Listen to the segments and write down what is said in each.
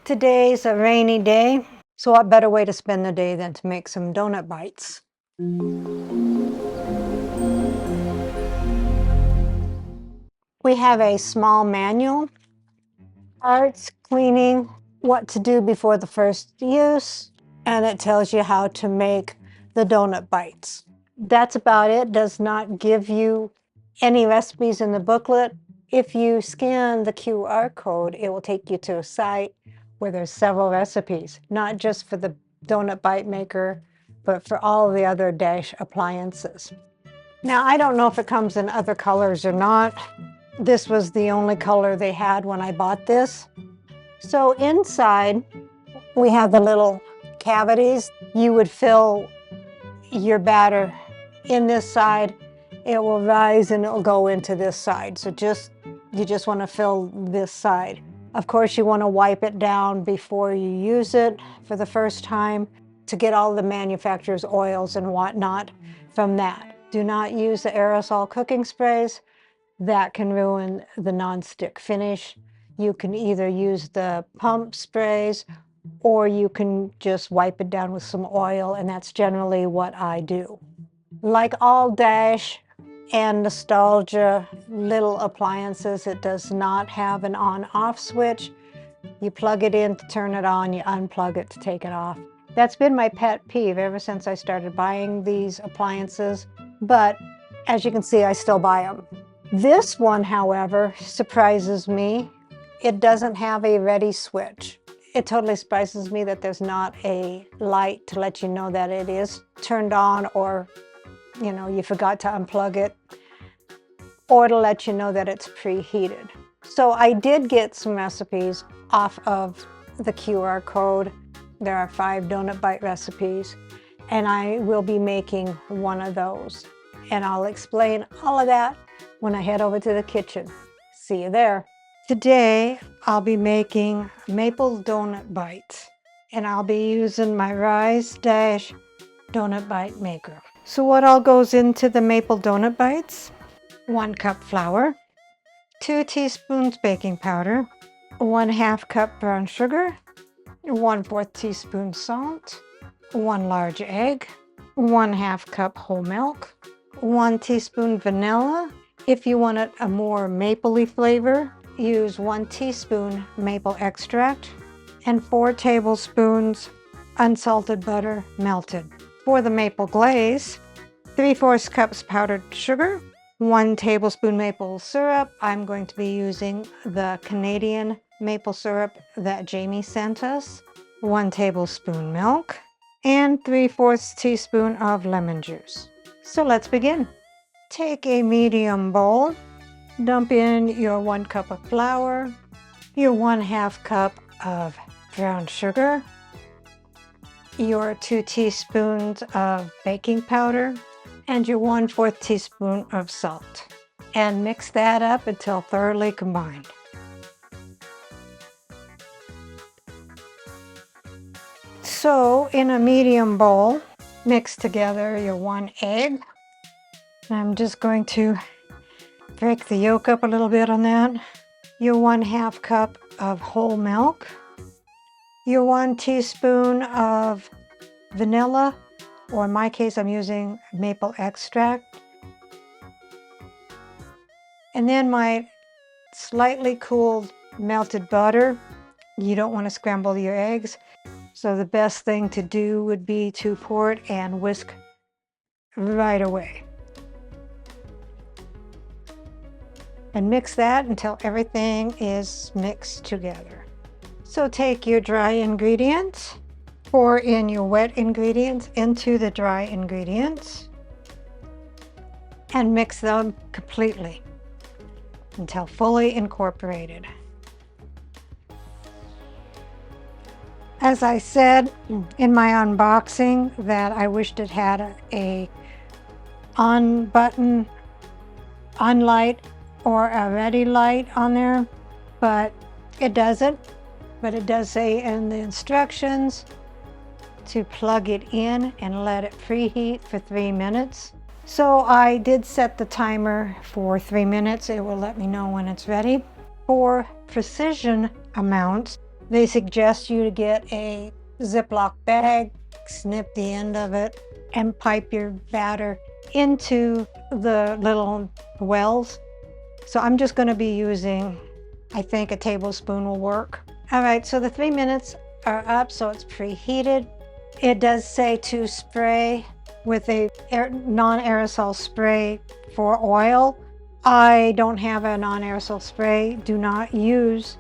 Today's a rainy day, so what better way to spend the day than to make some donut bites? We have a small manual, parts, cleaning, what to do before the first use, and it tells you how to make the donut bites. That's about it. Does not give you any recipes in the booklet. If you scan the QR code, it will take you to a site where there's several recipes, not just for the donut bite maker, but for all the other Dash appliances. Now, I don't know if it comes in other colors or not. This was the only color they had when I bought this. So inside, we have the little cavities. You would fill your batter in this side. It will rise and it'll go into this side. So you just want to fill this side. Of course, you want to wipe it down before you use it for the first time to get all the manufacturer's oils and whatnot from that. Do not use the aerosol cooking sprays. That can ruin the nonstick finish. You can either use the pump sprays or you can just wipe it down with some oil, and that's generally what I do. Like all Dash and Nostalgia little appliances, it does not have an on-off switch. You plug it in to turn it on, you unplug it to take it off. That's been my pet peeve ever since I started buying these appliances, but as you can see, I still buy them. This one, however, surprises me. It doesn't have a ready switch. It totally surprises me that there's not a light to let you know that it is turned on, or you forgot to unplug it, or to let you know that it's preheated. So I did get some recipes off of the QR code. There are 5 donut bite recipes, and I will be making one of those. And I'll explain all of that when I head over to the kitchen. See you there. Today, I'll be making maple donut bites, and I'll be using my Rise Dash donut bite maker. So what all goes into the maple donut bites? 1 cup flour, 2 teaspoons baking powder, 1/2 cup brown sugar, 1/4 teaspoon salt, 1 large egg, 1/2 cup whole milk, 1 teaspoon vanilla. If you want a more mapley flavor, use 1 teaspoon maple extract, and 4 tablespoons unsalted butter melted. For the maple glaze, 3/4 cups powdered sugar, 1 tablespoon maple syrup. I'm going to be using the Canadian maple syrup that Jamie sent us, 1 tablespoon milk, and 3/4 teaspoon of lemon juice. So let's begin. Take a medium bowl, dump in your 1 cup of flour, your 1/2 cup of brown sugar, your 2 teaspoons of baking powder, and your 1/4 teaspoon of salt. And mix that up until thoroughly combined. So in a medium bowl, mix together your 1 egg. I'm just going to break the yolk up a little bit on that. Your 1/2 cup of whole milk, your 1 teaspoon of vanilla, or in my case I'm using maple extract, and then my slightly cooled melted butter. You don't want to scramble your eggs, so the best thing to do would be to pour it and whisk right away. And mix that until everything is mixed together. So take your dry ingredients, pour in your wet ingredients into the dry ingredients, and mix them completely until fully incorporated. As I said in my unboxing that I wished it had a on button, on light, or a ready light on there, but it doesn't. But it does say in the instructions to plug it in and let it preheat for 3 minutes. So I did set the timer for 3 minutes. It will let me know when it's ready. For precision amounts, They suggest you to get a Ziplock bag, snip the end of it, and pipe your batter into the little wells. So I'm just going to be using, I think a tablespoon will work. All right, so the 3 minutes are up, so it's preheated. It does say to spray with a non-aerosol spray for oil. I don't have a non-aerosol spray. Do not use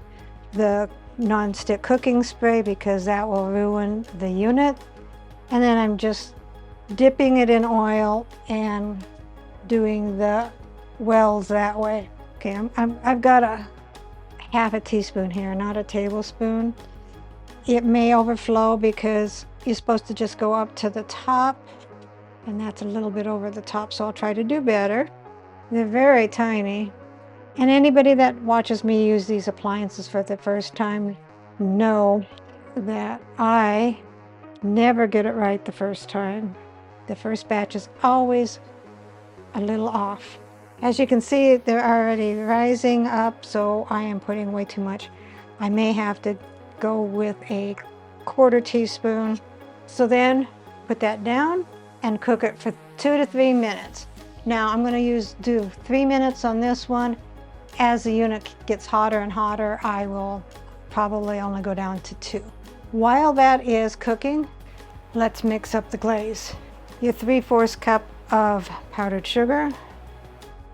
the non-stick cooking spray because that will ruin the unit. And then I'm just dipping it in oil and doing the wells that way. Okay, I've got a half a teaspoon here, not a tablespoon. It may overflow because you're supposed to just go up to the top, and that's a little bit over the top, so I'll try to do better. They're very tiny. And anybody that watches me use these appliances for the first time know that I never get it right the first time. The first batch is always a little off. As you can see, they're already rising up, so I am putting way too much. I may have to go with a 1/4 teaspoon. So then put that down and cook it for 2 to 3 minutes. Now I'm going to do 3 minutes on this one. As the unit gets hotter and hotter, I will probably only go down to 2. While that is cooking, let's mix up the glaze. Your 3/4 cup of powdered sugar,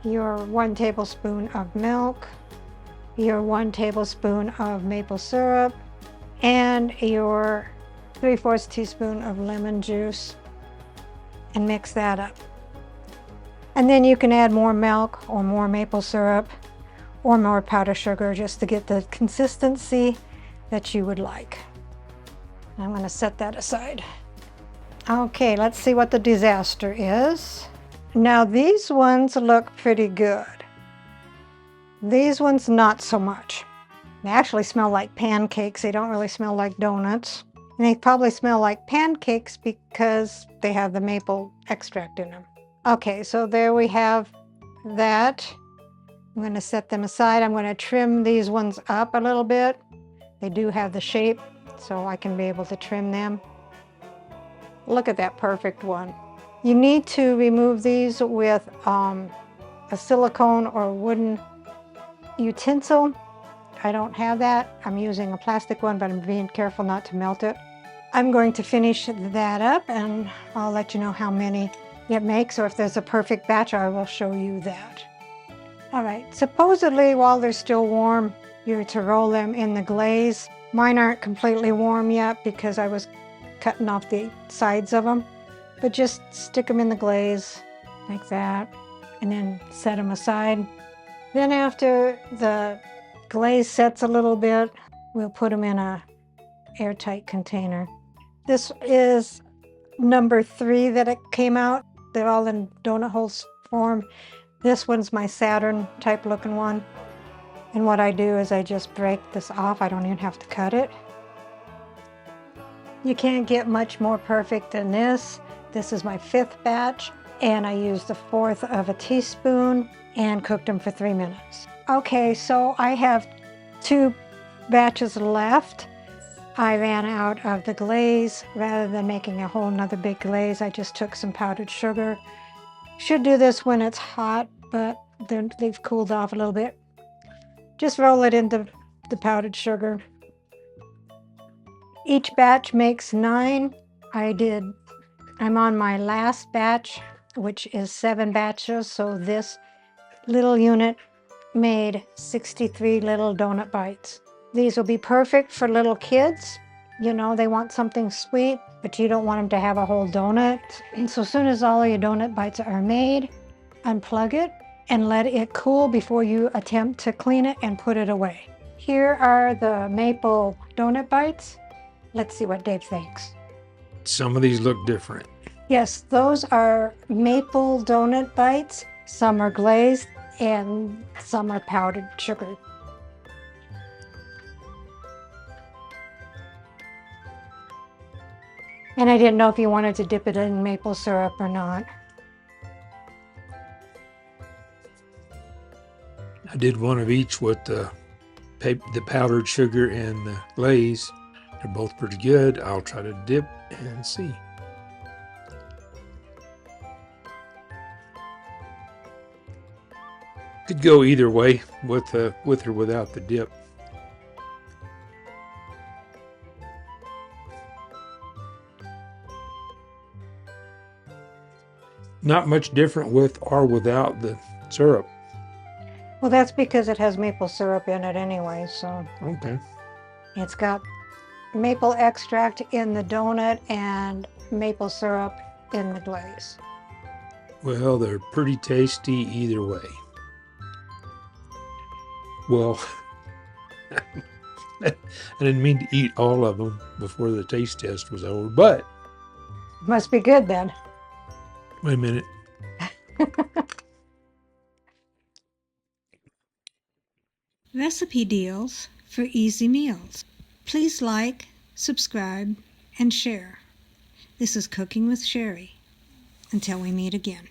your 1 tablespoon of milk, your 1 tablespoon of maple syrup, and your 3/4 teaspoon of lemon juice, and mix that up. And then you can add more milk or more maple syrup or more powdered sugar just to get the consistency that you would like. I'm going to set that aside. Okay, let's see what the disaster is. Now these ones look pretty good. These ones not so much. They actually smell like pancakes. They don't really smell like donuts. And they probably smell like pancakes because they have the maple extract in them. Okay, so there we have that. I'm going to set them aside. I'm going to trim these ones up a little bit. They do have the shape, so I can be able to trim them. Look at that perfect one. You need to remove these with a silicone or wooden utensil. I don't have that. I'm using a plastic one, but I'm being careful not to melt it. I'm going to finish that up and I'll let you know how many it makes, or if there's a perfect batch, I will show you that. All right, supposedly while they're still warm, you're to roll them in the glaze. Mine aren't completely warm yet because I was cutting off the sides of them, but just stick them in the glaze like that and then set them aside. Then after the glaze sets a little bit, we'll put them in a airtight container. This is number 3 that it came out. They're all in donut holes form. This one's my Saturn type looking one. And what I do is I just break this off. I don't even have to cut it. You can't get much more perfect than this. This is my 5th batch, and I used 1/4 of a teaspoon and cooked them for 3 minutes. Okay, so I have 2 batches left. I ran out of the glaze. Rather than making a whole nother big glaze, I just took some powdered sugar. Should do this when it's hot, but they've cooled off a little bit. Just roll it into the powdered sugar. Each batch makes 9. I'm on my last batch, which is 7 batches, so this little unit made 63 little donut bites. These will be perfect for little kids. You know, they want something sweet, but you don't want them to have a whole donut. And so as soon as all of your donut bites are made, unplug it and let it cool before you attempt to clean it and put it away. Here are the maple donut bites. Let's see what Dave thinks. Some of these look different. Yes, those are maple donut bites. Some are glazed and some are powdered sugar. And I didn't know if you wanted to dip it in maple syrup or not. I did one of each with the the powdered sugar and the glaze. They're both pretty good. I'll try to dip and see. Could go either way with or without the dip. Not much different with or without the syrup. Well, that's because it has maple syrup in it anyway, so. Okay. It's got maple extract in the donut and maple syrup in the glaze. Well, they're pretty tasty either way. Well, I didn't mean to eat all of them before the taste test was over, but Must be good then. wait a minute. Recipe deals for easy meals. Please like, subscribe, and share. This is Cooking with Sherry. Until we meet again.